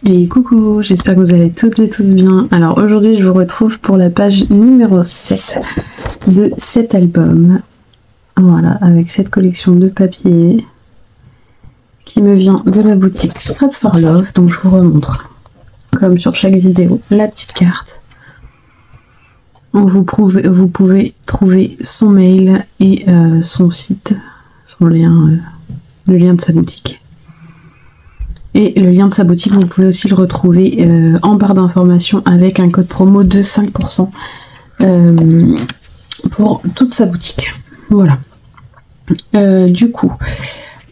Et coucou, j'espère que vous allez toutes et tous bien. Alors aujourd'hui je vous retrouve pour la page numéro 7 de cet album. Voilà, avec cette collection de papier qui me vient de la boutique Scrap for Love. Donc je vous remontre, comme sur chaque vidéo, la petite carte. Vous pouvez trouver son mail et son site, son lien, le lien de sa boutique. Et le lien de sa boutique, vous pouvez aussi le retrouver en barre d'informations avec un code promo de 5% pour toute sa boutique. Voilà. Du coup,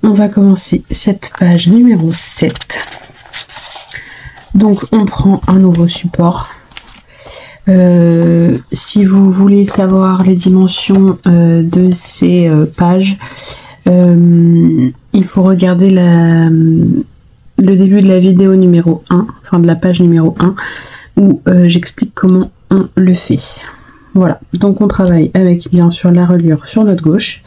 on va commencer cette page numéro 7. Donc, on prend un nouveau support. Si vous voulez savoir les dimensions de ces pages, il faut regarder le début de la vidéo numéro 1, enfin de la page numéro 1, où j'explique comment on le fait. Voilà, donc on travaille avec bien sûr la reliure sur notre gauche.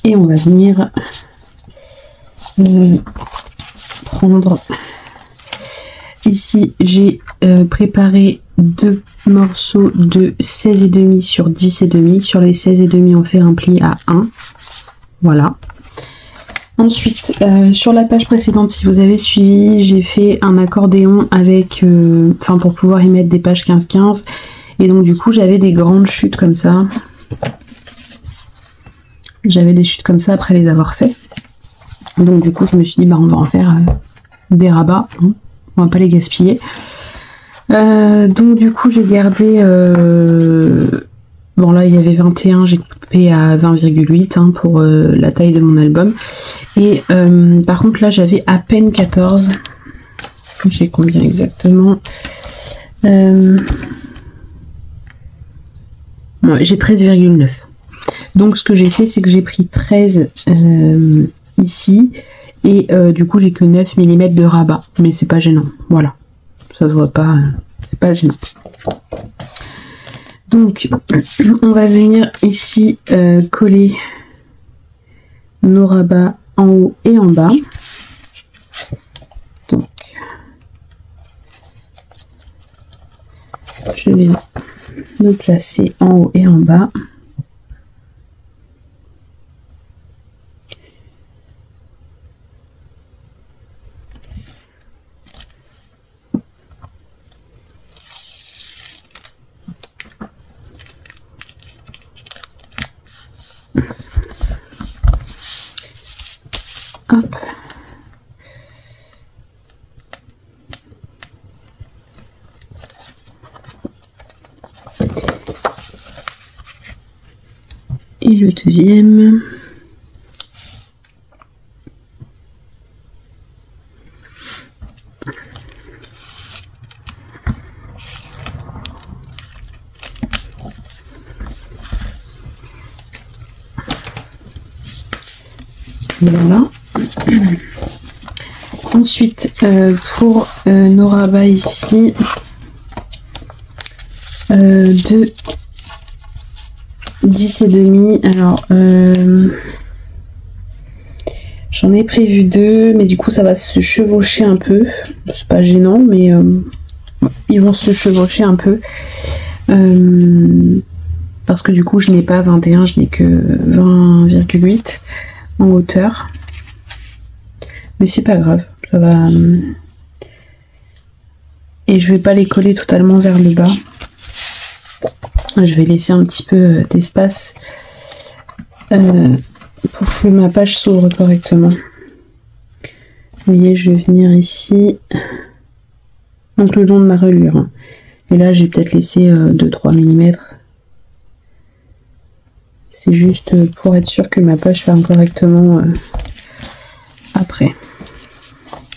Et on va venir prendre... Ici, j'ai préparé deux morceaux de 16,5 sur 10,5. Sur les 16,5, on fait un pli à 1. Voilà. Ensuite, sur la page précédente, si vous avez suivi, j'ai fait un accordéon avec, pour pouvoir y mettre des pages 15-15. Et donc du coup, j'avais des grandes chutes comme ça. J'avais des chutes comme ça après les avoir fait. Donc du coup, je me suis dit, bah on va en faire des rabats. Hein. On va pas les gaspiller. Donc du coup, j'ai gardé... Bon là, il y avait 21, j'ai coupé à 20,8 hein, pour la taille de mon album. Et par contre, là, j'avais à peine 14. J'ai combien exactement ouais, j'ai 13,9. Donc ce que j'ai fait, c'est que j'ai pris 13 ici. Et du coup, j'ai que 9 mm de rabat. Mais c'est pas gênant. Voilà. Ça se voit pas. C'est pas gênant. Donc, on va venir ici coller nos rabats en haut et en bas. Donc, je vais me placer en haut et en bas. Hop. Et le deuxième. Voilà. Ensuite, pour nos rabats ici, de 10,5. Alors, j'en ai prévu 2, mais du coup, ça va se chevaucher un peu. C'est pas gênant, mais ils vont se chevaucher un peu. Parce que du coup, je n'ai pas 21, je n'ai que 20,8 en hauteur. Mais c'est pas grave, ça va. Et je vais pas les coller totalement vers le bas. Je vais laisser un petit peu d'espace pour que ma page s'ouvre correctement. Vous voyez, je vais venir ici, donc le long de ma reliure. Hein. Et là, j'ai peut-être laissé 2-3 mm. C'est juste pour être sûr que ma page ferme correctement après.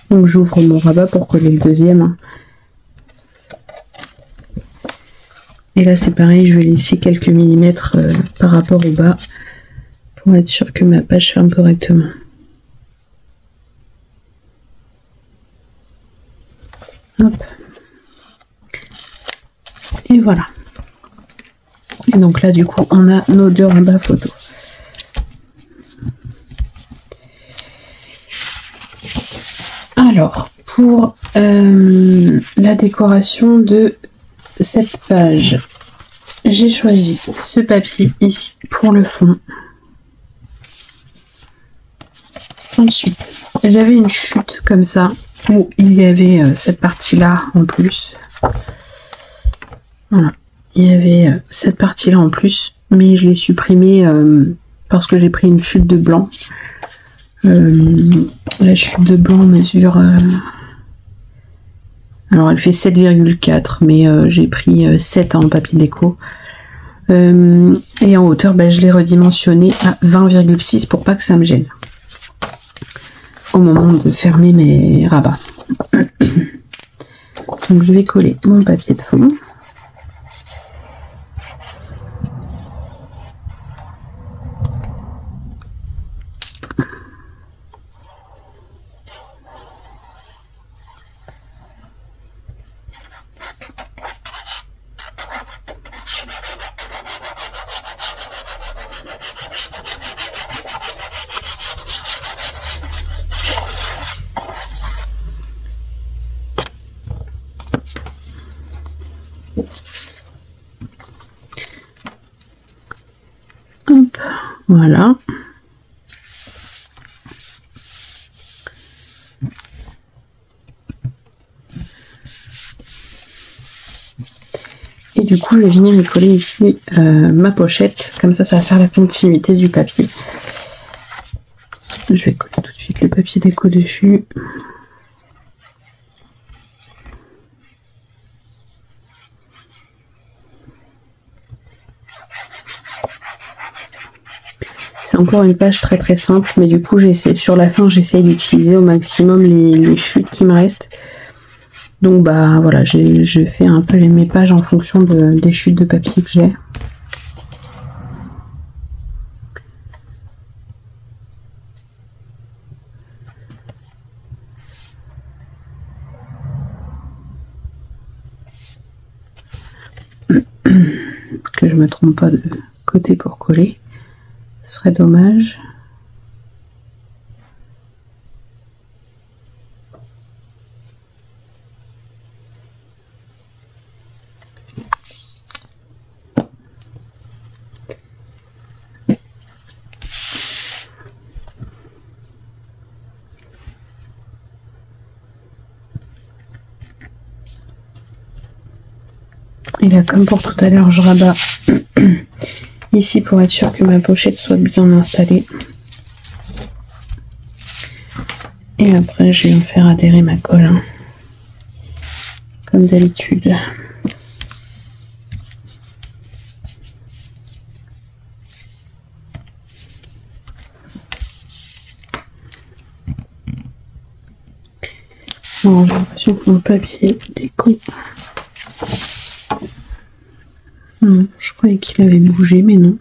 Donc j'ouvre mon rabat pour coller le deuxième. Hein. Et là c'est pareil, je vais laisser quelques millimètres par rapport au bas pour être sûr que ma page ferme correctement. Hop. Et voilà. Et donc là du coup on a nos deux rabats photo. Alors, pour la décoration de cette page, j'ai choisi ce papier ici pour le fond. Ensuite, j'avais une chute comme ça, où il y avait cette partie-là en plus. Voilà, il y avait cette partie-là en plus, mais je l'ai supprimée parce que j'ai pris une chute de blanc. La chute de blanc mesure... alors elle fait 7,4, mais j'ai pris 7 en papier déco. Et en hauteur, je l'ai redimensionné à 20,6 pour pas que ça me gêne au moment de fermer mes rabats. Donc je vais coller mon papier de fond. Hop, voilà. Et du coup, je vais venir y coller ici ma pochette. Comme ça va faire la continuité du papier. Je vais coller tout de suite le papier déco dessus. C'est encore une page très simple, mais du coup sur la fin j'essaye d'utiliser au maximum les chutes qui me restent. Donc voilà, je fais un peu mes pages en fonction des chutes de papier que j'ai. Que je me trompe pas de côté pour coller. Ce serait dommage. Et là, comme pour tout à l'heure, je rabats ici pour être sûr que ma pochette soit bien installée. Et après, je vais en faire adhérer ma colle, hein, comme d'habitude. Bon, j'ai l'impression que mon papier déco... Non, je croyais qu'il avait bougé, mais non.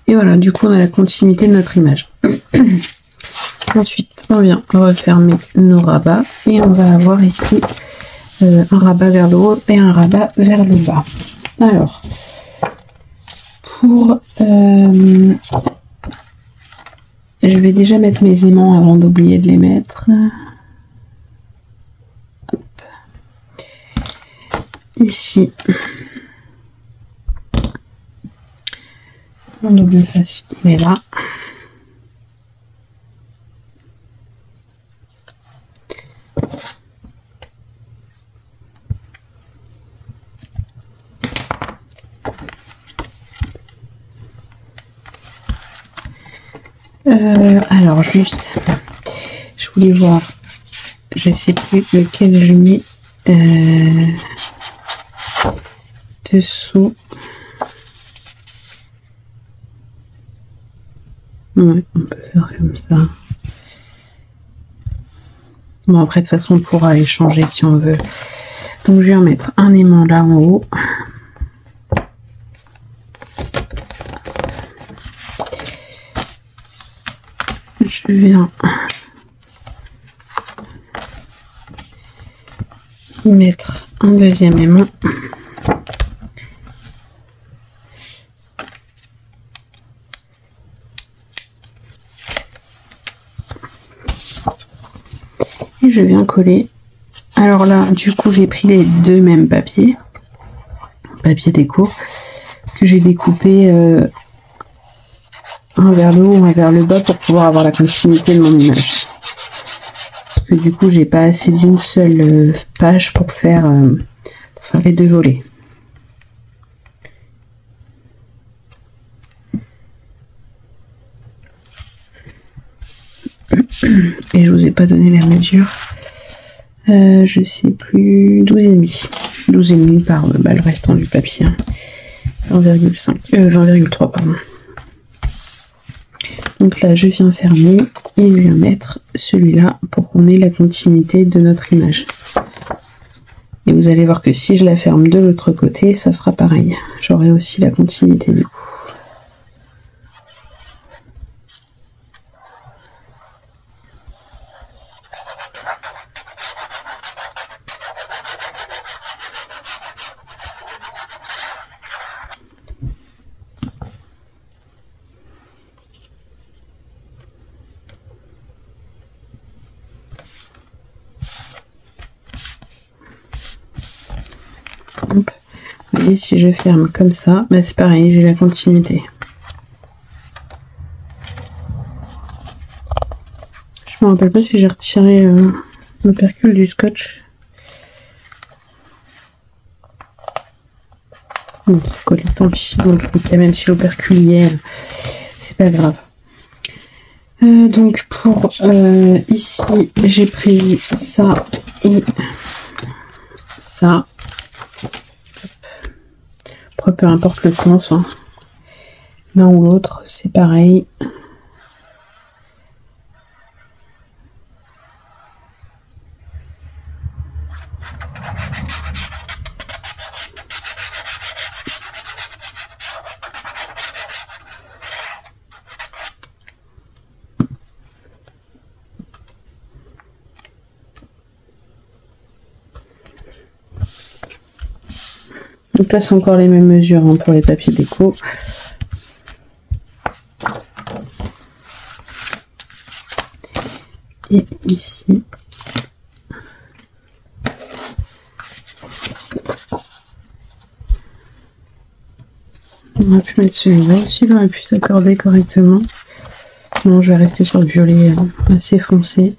Et voilà, du coup, on a la continuité de notre image. Ensuite, on vient refermer nos rabats et on va avoir ici un rabat vers le haut et un rabat vers le bas. Alors, pour... je vais déjà mettre mes aimants avant d'oublier de les mettre. Ici, mon double face, il est là. Alors juste, je voulais voir, je sais plus lequel je mets dessous. Ouais, on peut faire comme ça. Bon, après de toute façon on pourra échanger si on veut. Donc je vais en mettre un aimant là en haut. Je viens y mettre un deuxième aimant. Et je viens coller. Alors là, du coup, j'ai pris les deux mêmes papiers. Papier déco. Que j'ai découpé un vers le haut, un vers le bas pour pouvoir avoir la continuité de mon image. Parce que du coup, j'ai pas assez d'une seule page pour faire les deux volets. Et je vous ai pas donné la mesure. Je sais plus, 12,5. 12,5 par le restant du papier. 20,5. 20,3 pardon. Donc là, je viens fermer et je viens mettre celui-là pour qu'on ait la continuité de notre image. Et vous allez voir que si je la ferme de l'autre côté, ça fera pareil. J'aurai aussi la continuité du coup. Et si je ferme comme ça, bah c'est pareil, j'ai la continuité. Je me rappelle pas si j'ai retiré l'opercule du scotch. Donc collé, tant pis. Donc même si l'opercule y est, c'est pas grave. Donc pour ici, j'ai pris ça et ça. Après, peu importe le sens, hein. L'un ou l'autre, c'est pareil. Donc là, c'est encore les mêmes mesures hein, pour les papiers déco. Et ici, on aurait pu mettre celui-là aussi, il aurait pu s'accorder correctement. Non, je vais rester sur le violet assez foncé.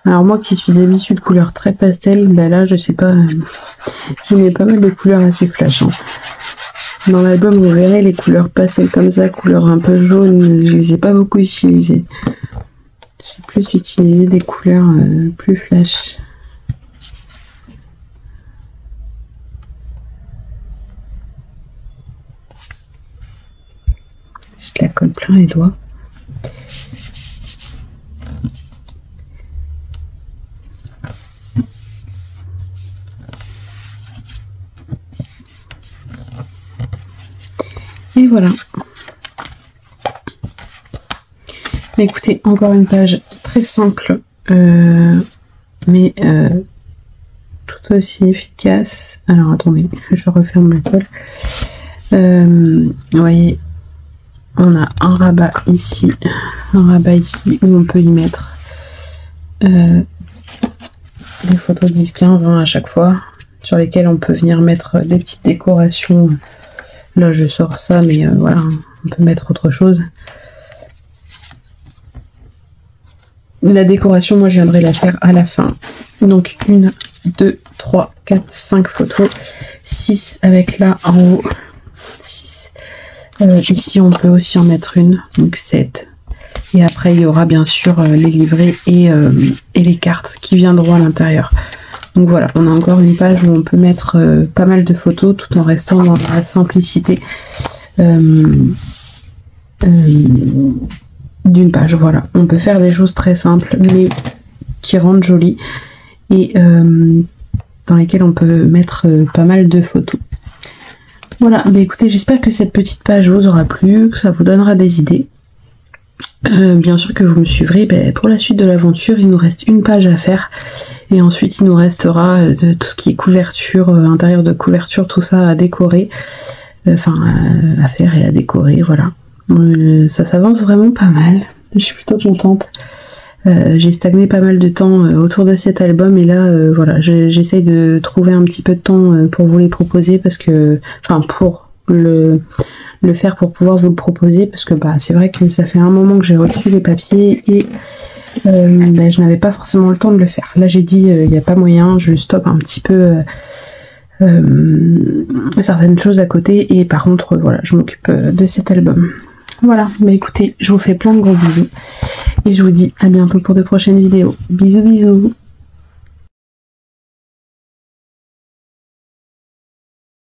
Alors moi qui suis d'habitude couleur très pastel, ben là je sais pas, je mets pas mal de couleurs assez flash. Hein. Dans l'album vous verrez les couleurs pastel comme ça, couleurs un peu jaunes, je les ai pas beaucoup utilisées. J'ai plus utilisé des couleurs plus flash. Je te la colle plein les doigts. Et voilà. Écoutez, encore une page très simple, mais tout aussi efficace. Alors attendez, je referme la colle. Vous voyez, on a un rabat ici où on peut y mettre des photos 10-15 hein, à chaque fois, sur lesquelles on peut venir mettre des petites décorations. Là je sors ça, mais voilà, on peut mettre autre chose. La décoration, moi je viendrai la faire à la fin. Donc 1, 2, 3, 4, 5 photos. 6 avec là en haut. 6. Ici on peut aussi en mettre une, donc 7. Et après il y aura bien sûr les livrets et les cartes qui viendront à l'intérieur. Donc voilà, on a encore une page où on peut mettre pas mal de photos tout en restant dans la simplicité d'une page. Voilà, on peut faire des choses très simples mais qui rendent jolies et dans lesquelles on peut mettre pas mal de photos. Voilà, bah écoutez, j'espère que cette petite page vous aura plu, que ça vous donnera des idées. Bien sûr que vous me suivrez pour la suite de l'aventure. Il nous reste une page à faire et ensuite il nous restera tout ce qui est couverture, intérieur de couverture, tout ça à décorer, enfin à faire et à décorer, voilà. Ça s'avance vraiment pas mal. Je suis plutôt contente. J'ai stagné pas mal de temps autour de cet album et là voilà, j'essaye de trouver un petit peu de temps pour vous les proposer parce que, enfin pour le faire pour pouvoir vous le proposer parce que bah c'est vrai que ça fait un moment que j'ai reçu les papiers et je n'avais pas forcément le temps de le faire. Là j'ai dit il n'y a pas moyen, je stoppe un petit peu certaines choses à côté et par contre voilà, je m'occupe de cet album. Voilà, bah écoutez, je vous fais plein de gros bisous et je vous dis à bientôt pour de prochaines vidéos. Bisous bisous.